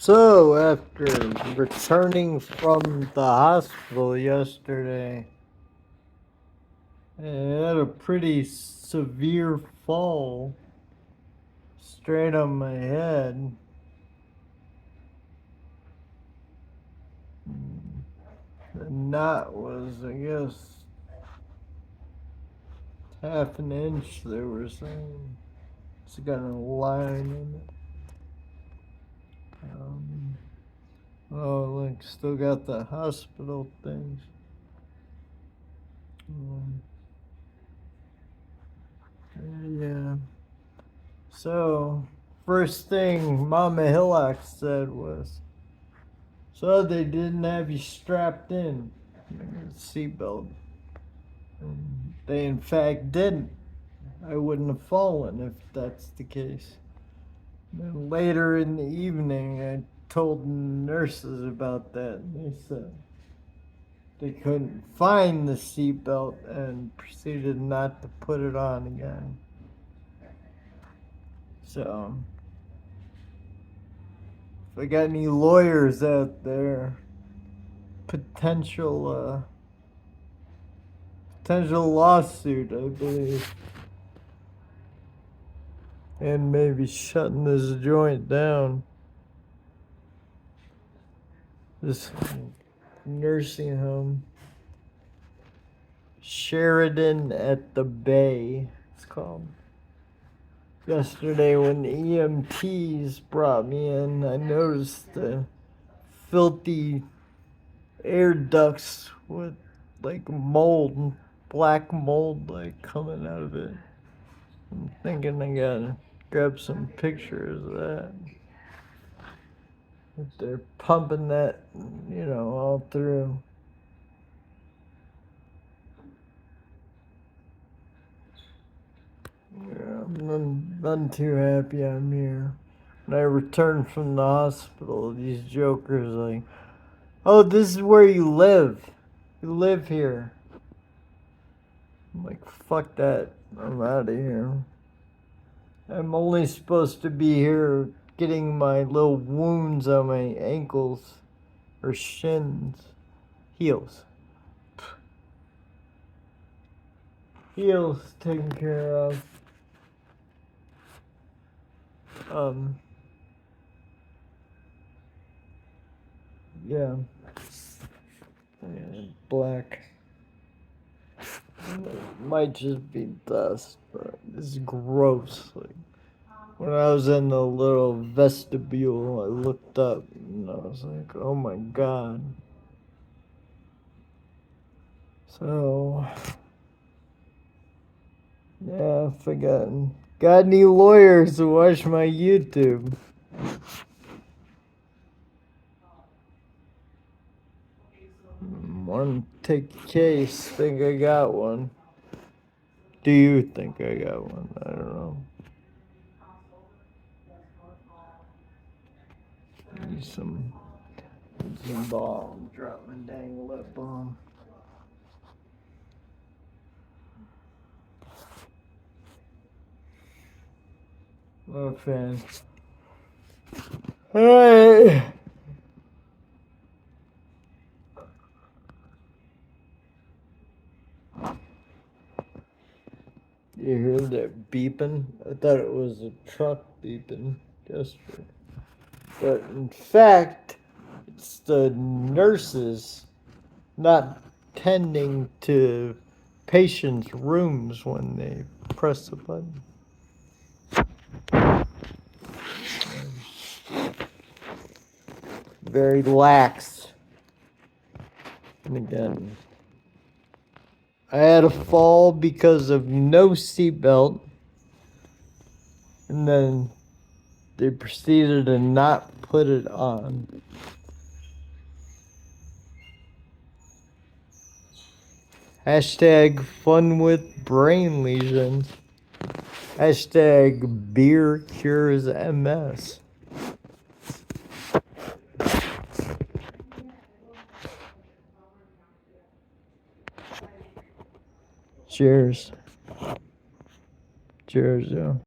So, after returning from the hospital yesterday, I had a pretty severe fall straight on my head. The knot was, I guess, half an inch, they were saying. It's got a line in it. Oh, look, still got the hospital things. Yeah. So, first thing Mama Hillock said was, so they didn't have you strapped in a seatbelt. They in fact didn't. I wouldn't have fallen if that's the case. Then later in the evening, I told nurses about that, and they said they couldn't find the seatbelt and proceeded not to put it on again. So, if I got any lawyers out there, potential lawsuit, I believe, and maybe shutting this joint down. This nursing home, Sheridan at the Bay, it's called. Yesterday, when the EMTs brought me in, I noticed the filthy air ducts with like mold, black mold, like coming out of it. I'm thinking I gotta grab some pictures of that. If they're pumping that, all through. Yeah, I'm none too happy I'm here. When I returned from the hospital, these jokers like, oh, this is where you live. You live here. I'm like, fuck that. I'm out of here. I'm only supposed to be here getting my little wounds on my ankles or shins. Heels. Heels taken care of. Yeah. Black. It might just be dust, but it's gross. Like, when I was in the little vestibule, I looked up and I was like, oh my god. So, yeah, I forgot. Got any lawyers to watch my YouTube? Want to take a case? Think I got one. Do you think I got one? I don't know. Need some balm. Drop my dang lip balm. I'm a fan. Alright. You hear that beeping? I thought it was a truck beeping yesterday. But in fact, it's the nurses not tending to patients' rooms when they press the button. Very lax. And again, I had a fall because of no seatbelt, and then they proceeded to not put it on. Hashtag fun with brain lesions. Hashtag beer cures MS. Cheers. Cheers, yo.